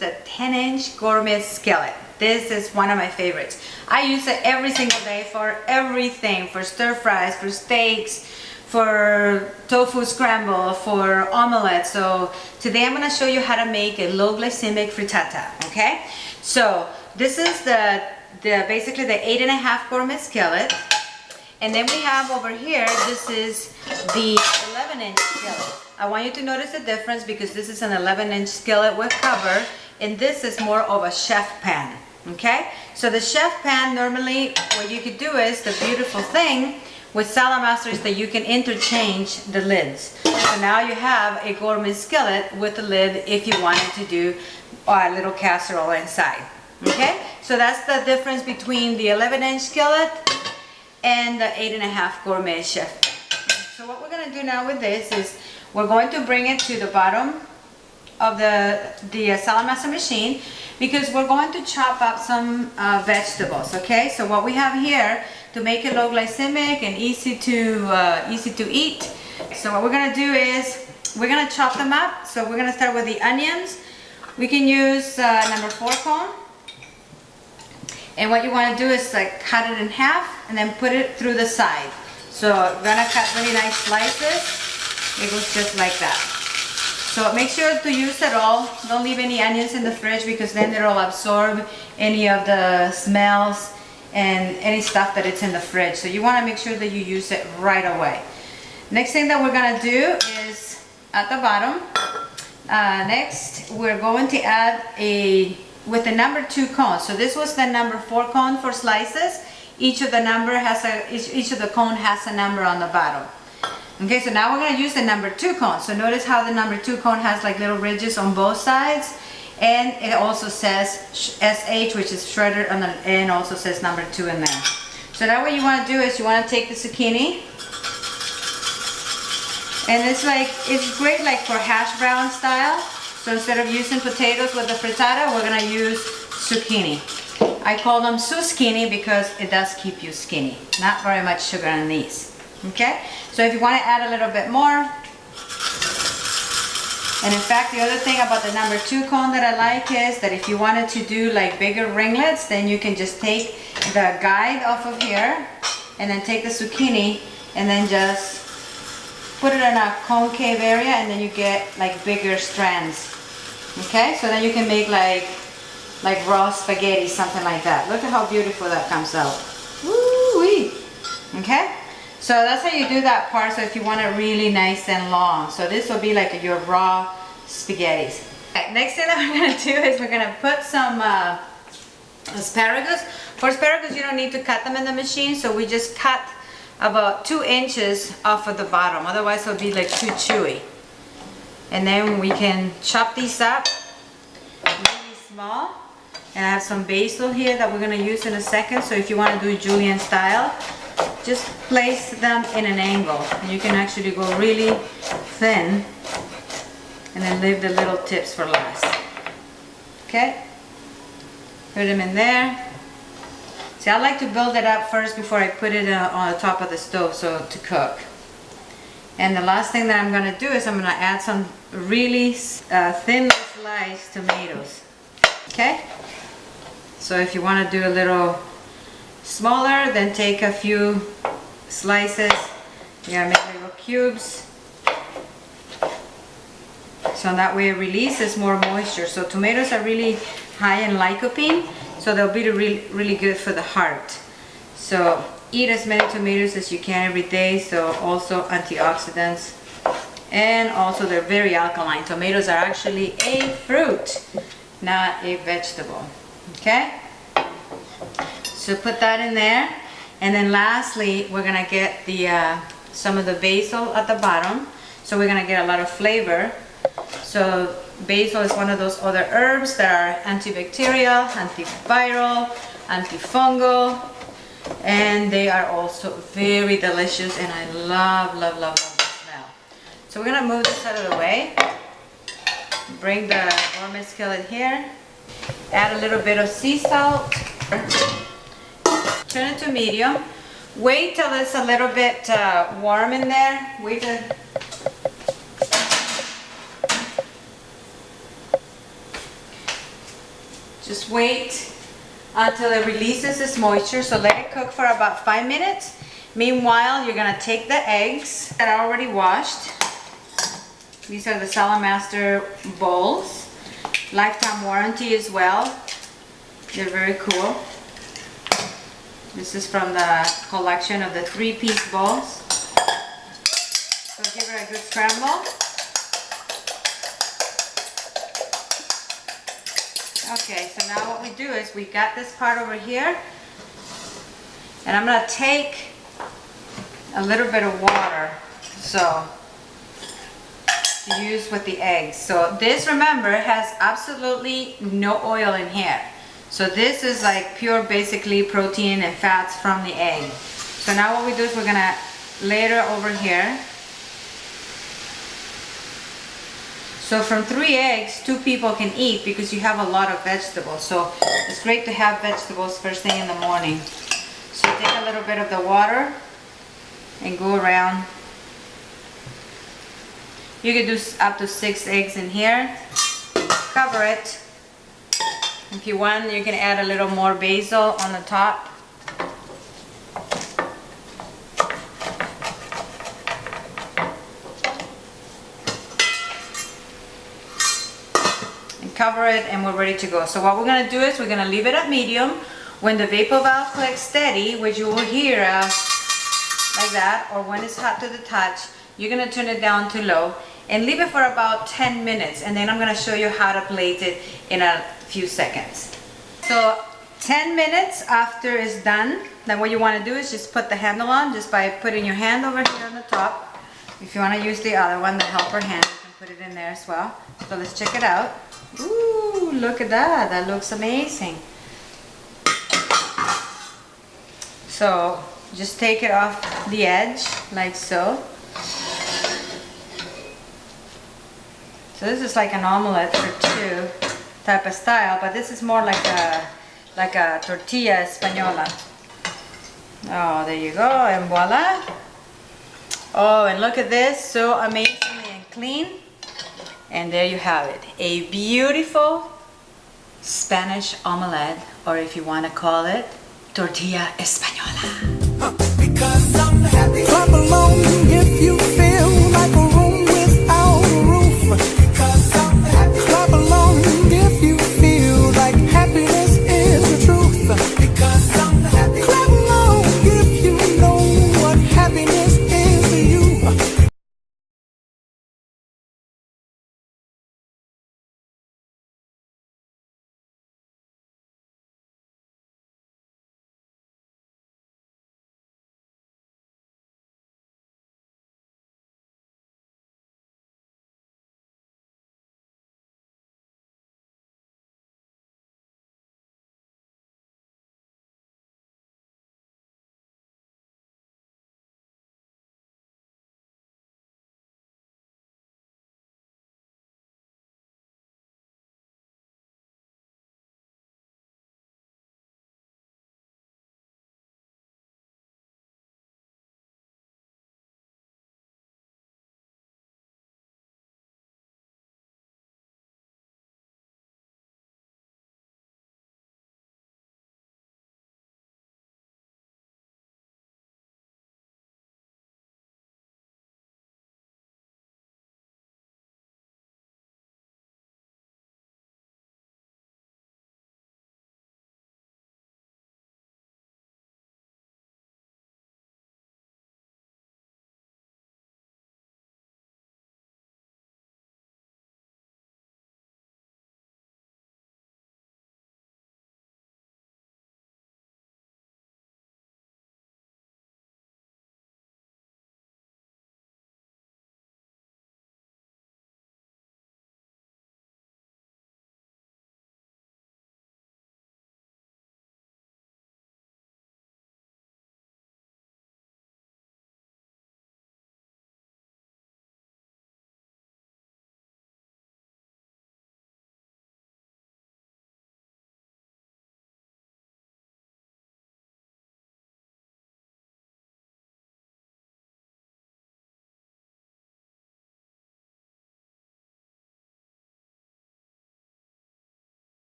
the 10-inch gourmet skillet. This is one of my favorites. I use it every single day for everything, for stir fries, for steaks, for tofu scramble, for omelette. So today I'm going to show you how to make a low glycemic frittata. Okay, so this is basically the 8.5 gourmet skillet, and then we have over here, this is the 11-inch skillet. I want you to notice the difference because this is an 11-inch skillet with cover, and this is more of a chef pan. Okay, so the chef pan, normally what you could do is, the beautiful thing with Saladmaster is that you can interchange the lids. So now you have a gourmet skillet with a lid if you wanted to do a little casserole inside. Okay, so that's the difference between the 11-inch skillet and the 8.5 gourmet chef pan. So what we're going to do now with this is we're going to bring it to the bottom of the Saladmaster machine, because we're going to chop up some vegetables. Okay, so what we have here to make it low glycemic and easy to eat. So what we're gonna do is we're gonna chop them up. So we're gonna start with the onions. We can use number 4 cone. And what you want to do is like cut it in half and then put it through the side. So we're gonna cut really nice slices. It goes just like that. So make sure to use it all. Don't leave any onions in the fridge because then it'll absorb any of the smells and any stuff that it's in the fridge. So you want to make sure that you use it right away. Next thing that we're going to do is at the bottom, next we're going to add with the number 2 cone. So this was the number 4 cone for slices. Each of the cone has a number on the bottom. Okay, so now we're going to use the number 2 cone. So notice how the number 2 cone has like little ridges on both sides, and it also says SH, which is shredded on the end, also says number 2 in there. So now what you want to do is you want to take the zucchini, and it's great like for hash brown style. So instead of using potatoes with the frittata, we're going to use zucchini. I call them zucchini because it does keep you skinny. Not very much sugar in these. Okay, so if you want to add a little bit more, and in fact the other thing about the number 2 cone that I like is that if you wanted to do like bigger ringlets, then you can just take the guide off of here and then take the zucchini and then just put it in a concave area, and then you get like bigger strands. Okay, so then you can make like raw spaghetti, something like that. Look at how beautiful that comes out. Woo-wee. Okay, so that's how you do that part. So if you want it really nice and long, so this will be like your raw spaghettis. Okay, next thing that we're going to do is we're going to put some asparagus. For asparagus you don't need to cut them in the machine, so we just cut about 2 inches off of the bottom, otherwise it'll be like too chewy. And then we can chop these up really small. And I have some basil here that we're going to use in a second. So if you want to do julienne style, just place them in an angle, and you can actually go really thin and then leave the little tips for last. Okay, put them in there. See, I like to build it up first before I put it on the top of the stove to cook. And the last thing that I'm going to do is I'm going to add some really thinly sliced tomatoes. Okay, so if you want to do a little smaller, then take a few slices. You gotta make little cubes, so that way it releases more moisture. So tomatoes are really high in lycopene, so they'll be really good for the heart. So eat as many tomatoes as you can every day. So also antioxidants, and also they're very alkaline. Tomatoes are actually a fruit, not a vegetable. Okay, so put that in there, and then lastly we're gonna get some of the basil at the bottom, so we're gonna get a lot of flavor. So basil is one of those other herbs that are antibacterial, antiviral, antifungal, and they are also very delicious, and I love the smell. So we're gonna move this out of the way, bring the gourmet skillet here, add a little bit of sea salt, turn it to medium, wait till it's a little bit warm in there, wait till Just wait until it releases its moisture. So let it cook for about 5 minutes. Meanwhile, you're gonna take the eggs that are already washed. These are the Saladmaster bowls. Lifetime warranty as well. They're very cool. This is from the collection of the 3-piece bowls. So give it a good scramble. Okay, so now what we do is we got this part over here, and I'm gonna take a little bit of water, so to use with the eggs. So this, remember, has absolutely no oil in here. So this is like pure, basically, protein and fats from the egg. So now what we do is we're gonna lay it over here. So from 3 eggs, 2 people can eat because you have a lot of vegetables. So it's great to have vegetables first thing in the morning. So take a little bit of the water and go around. You can do up to 6 eggs in here. Cover it. If you want, you can add a little more basil on the top. Cover it, and we're ready to go. So what we're going to do is we're going to leave it at medium. When the vapor valve clicks steady, which you will hear like that, or when it's hot to the touch, you're going to turn it down to low and leave it for about 10 minutes, and then I'm going to show you how to plate it in a few seconds. So 10 minutes after it's done, then what you want to do is just put the handle on just by putting your hand over here on the top. If you want to use the other one, the helper hand, you can put it in there as well. So let's check it out. Ooh, look at that. That looks amazing. So just take it off the edge like so. So this is like an omelette for 2 type of style, but this is more like a tortilla española. Oh, there you go, and voila. Oh, and look at this, so amazingly and clean. And there you have it, a beautiful Spanish omelette, or if you want to call it, tortilla española. Because I'm happy. Clap along.